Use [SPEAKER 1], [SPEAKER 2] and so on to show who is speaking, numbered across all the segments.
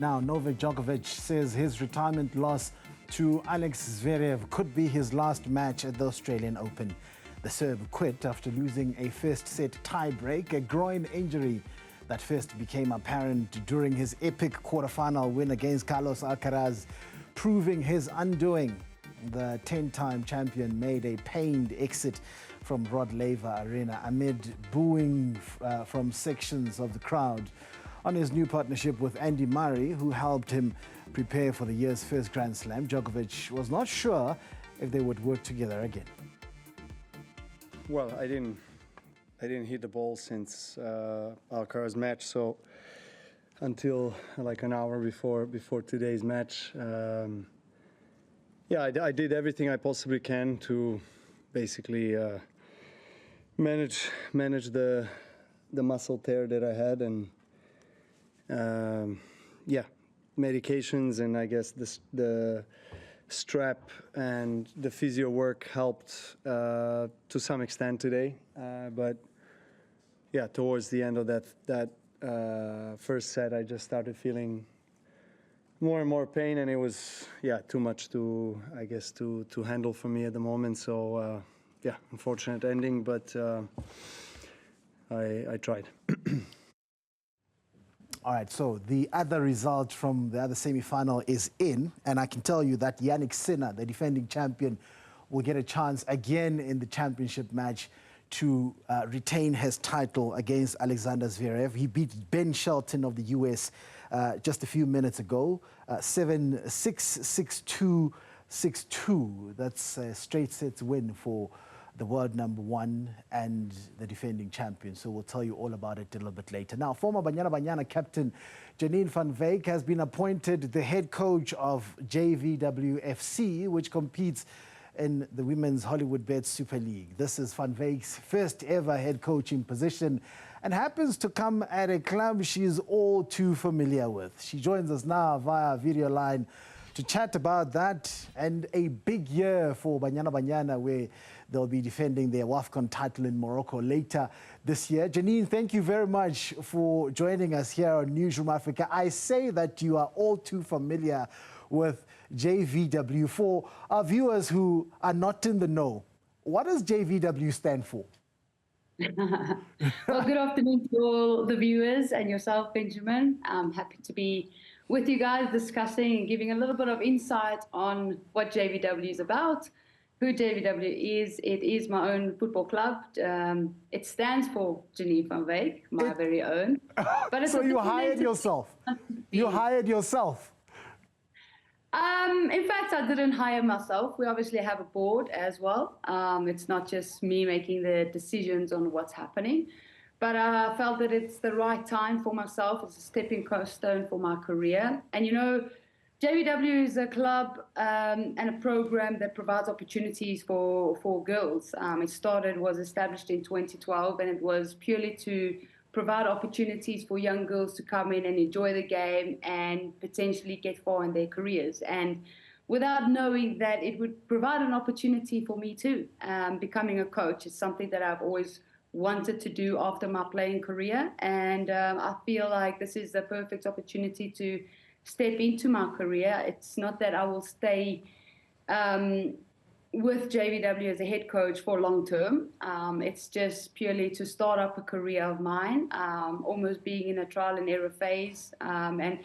[SPEAKER 1] Now, Novak Djokovic says his retirement loss to Alex Zverev could be his last match at the Australian Open. The Serb quit after losing a first-set tie-break, a groin injury that first became apparent during his epic quarter-final win against Carlos Alcaraz, proving his undoing. The 10-time champion made a pained exit from Rod Laver Arena amid booing from sections of the crowd. On his new partnership with Andy Murray, who helped him prepare for the year's first Grand Slam, Djokovic was not sure if they would work together again.
[SPEAKER 2] Well, I didn't hit the ball since Alcaraz match, so until like an hour before today's match, yeah, I did everything I possibly can to basically manage the muscle tear that I had, and yeah, medications and I guess the strap and the physio work helped to some extent today, but yeah, towards the end of that first set, I just started feeling more and more pain, and it was too much to handle for me at the moment. So yeah, unfortunate ending, but I tried.
[SPEAKER 1] All right, so the other result from the other semi-final is in, and I can tell you that Jannik Sinner, the defending champion, will get a chance again in the championship match to retain his title against Alexander Zverev. He beat Ben Shelton of the US just a few minutes ago, 7-6, 6-2, 6-2. That's a straight sets win for the world number one and the defending champion. So we'll tell you all about it a little bit later. Now, former Banyana Banyana captain Janine van Wyk has been appointed the head coach of JVW FC, which competes in the women's Hollywoodbets Super League. This is van Wyk's first ever head coaching position and happens to come at a club she's all too familiar with. She joins us now via video line to chat about that and a big year for Banyana Banyana, where they'll be defending their WAFCON title in Morocco later this year. Janine, thank you very much for joining us here on Newzroom Afrika. I say that you are all too familiar with JVW. For our viewers who are not in the know, what does JVW stand for?
[SPEAKER 3] Well, good afternoon to all the viewers and yourself, Benjamin. I'm happy to be with you guys discussing and giving a little bit of insight on what JVW is about, who JVW is. It is my own football club. It stands for Janine van Wyk, my very own. But it's
[SPEAKER 1] so you hired yourself? You hired yourself?
[SPEAKER 3] In fact, I didn't hire myself. We obviously have a board as well. It's not just me making the decisions on what's happening. But I felt that it's the right time for myself. It's a stepping stone for my career. And, you know, JVW is a club and a program that provides opportunities for girls. It was established in 2012, and it was purely to provide opportunities for young girls to come in and enjoy the game and potentially get far in their careers. And without knowing that it would provide an opportunity for me too, becoming a coach is something that I've always wanted to do after my playing career, and I feel like this is the perfect opportunity to step into my career. It's not that I will stay with JVW as a head coach for long term. It's just purely to start up a career of mine, almost being in a trial and error phase, and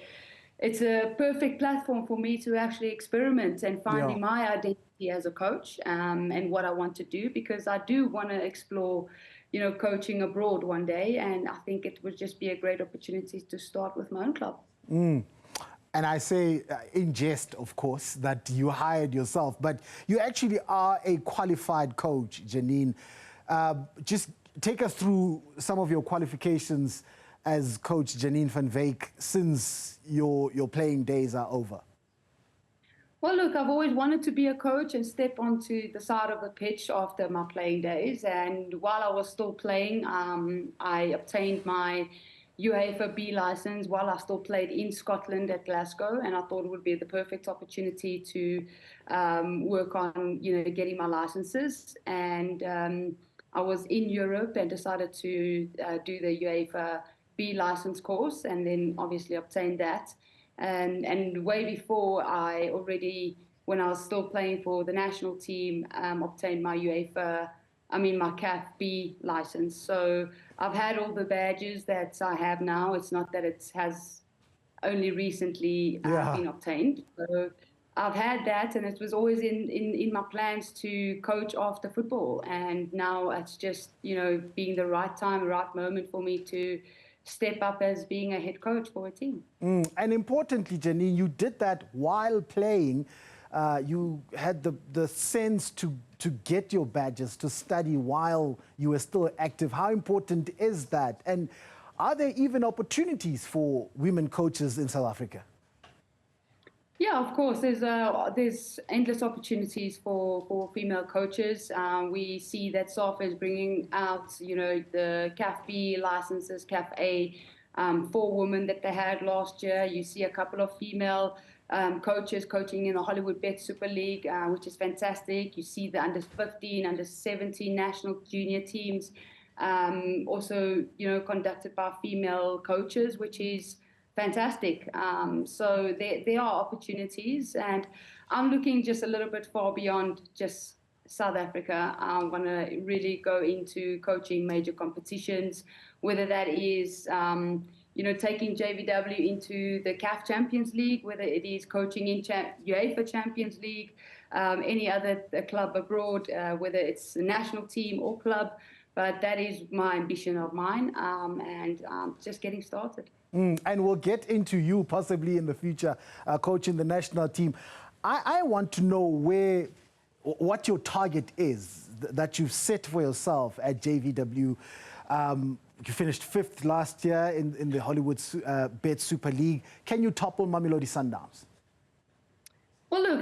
[SPEAKER 3] it's a perfect platform for me to actually experiment and finding my identity as a coach, and what I want to do, because I do want to explore, you know, coaching abroad one day, and I think it would just be a great opportunity to start with my own club.
[SPEAKER 1] And I say in jest, of course, that you hired yourself, but you actually are a qualified coach, Janine. Just take us through some of your qualifications as coach Janine van Wyk since your playing days are over.
[SPEAKER 3] Well, look, I've always wanted to be a coach and step onto the side of the pitch after my playing days. And while I was still playing, I obtained my UEFA B license while I still played in Scotland at Glasgow. And I thought it would be the perfect opportunity to work on, you know, getting my licenses. And I was in Europe and decided to do the UEFA B license course, and then obviously obtained that. And way before I already, when I was still playing for the national team, obtained my my CAF B license. So I've had all the badges that I have now. It's not that it has only recently been obtained. So I've had that, and it was always in my plans to coach after football. And now it's just, being the right time, the right moment for me to step up as being a head coach for a team.
[SPEAKER 1] And importantly, Janine, you did that while playing. You had the sense to get your badges, to study while you were still active. How important is that? And are there even opportunities for women coaches in South Africa?
[SPEAKER 3] Yeah, of course. There's endless opportunities for female coaches. We see that SAFA is bringing out, the CAF B licenses, CAF A, 4 women that they had last year. You see a couple of female coaches coaching in the Hollywoodbets Super League, which is fantastic. You see the under 15, under 17 national junior teams, also, conducted by female coaches, which is fantastic. So there are opportunities, and I'm looking just a little bit far beyond just South Africa. I want to really go into coaching major competitions, whether that is, taking JVW into the CAF Champions League, whether it is coaching in UEFA Champions League, any other club abroad, whether it's a national team or club. But that is my ambition of mine, and just getting started.
[SPEAKER 1] And we'll get into you possibly in the future coaching the national team. I want to know what your target is that you've set for yourself at JVW. You finished 5th last year in the Hollywoodbets Super League. Can you topple Mamelodi Sundowns?
[SPEAKER 3] Well, look,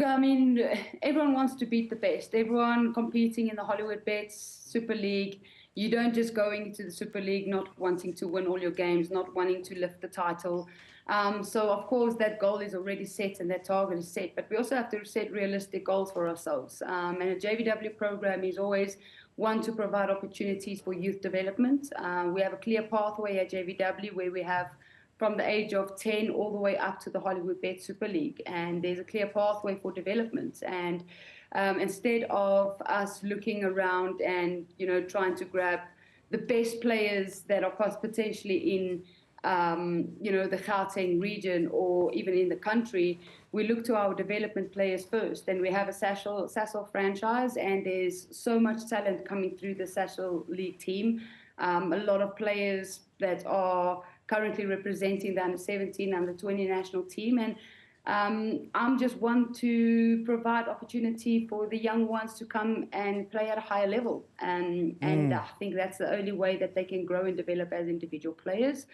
[SPEAKER 3] everyone wants to beat the best. Everyone competing in the Hollywoodbets Super League. You don't just go into the Super League not wanting to win all your games, not wanting to lift the title. So, of course, that goal is already set and that target is set. But we also have to set realistic goals for ourselves. And a JVW program is always one to provide opportunities for youth development. We have a clear pathway at JVW where we have from the age of 10 all the way up to the Hollywoodbets Super League. And there's a clear pathway for development. And instead of us looking around and, trying to grab the best players that are potentially in, the Gauteng region or even in the country, we look to our development players first. And we have a Sasol franchise, and there's so much talent coming through the Sasol League team. A lot of players that are currently representing the under 17, under 20 national team. And I'm just one to provide opportunity for the young ones to come and play at a higher level. And I think that's the only way that they can grow and develop as individual players.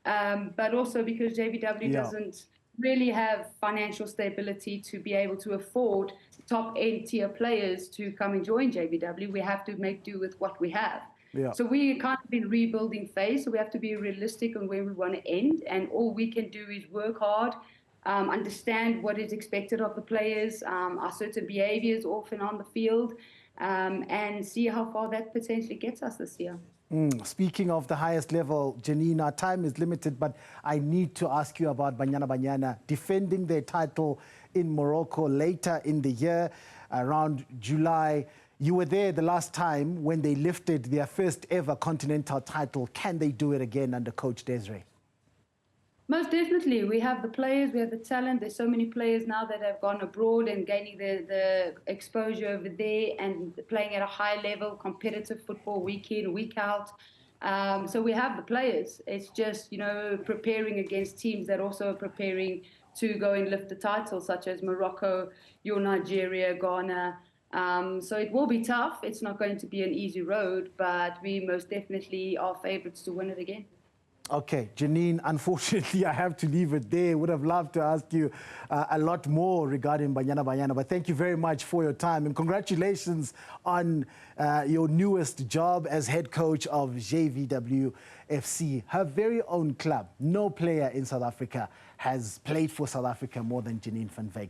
[SPEAKER 3] But also because JVW doesn't really have financial stability to be able to afford top-end tier players to come and join JVW, we have to make do with what we have. Yeah. So we're kind of in rebuilding phase, so we have to be realistic on where we want to end, and all we can do is work hard, understand what is expected of the players, our certain behaviors off and on the field, and see how far that potentially gets us this year.
[SPEAKER 1] Speaking of the highest level, Janine, our time is limited, but I need to ask you about Banyana Banyana defending their title in Morocco later in the year, around July. You were there the last time when they lifted their first ever continental title. Can they do it again under Coach Desiree?
[SPEAKER 3] Most definitely. We have the players, we have the talent. There's so many players now that have gone abroad and gaining the exposure over there and playing at a high level, competitive football week in, week out. So we have the players. It's just, preparing against teams that also are preparing to go and lift the title, such as Morocco, your Nigeria, Ghana. So it will be tough. It's not going to be an easy road, but we most definitely are favourites to win it again.
[SPEAKER 1] Okay, Janine, unfortunately, I have to leave it there. Would have loved to ask you a lot more regarding Banyana Banyana, but thank you very much for your time, and congratulations on your newest job as head coach of JVW FC, her very own club. No player in South Africa has played for South Africa more than Janine van Wyk.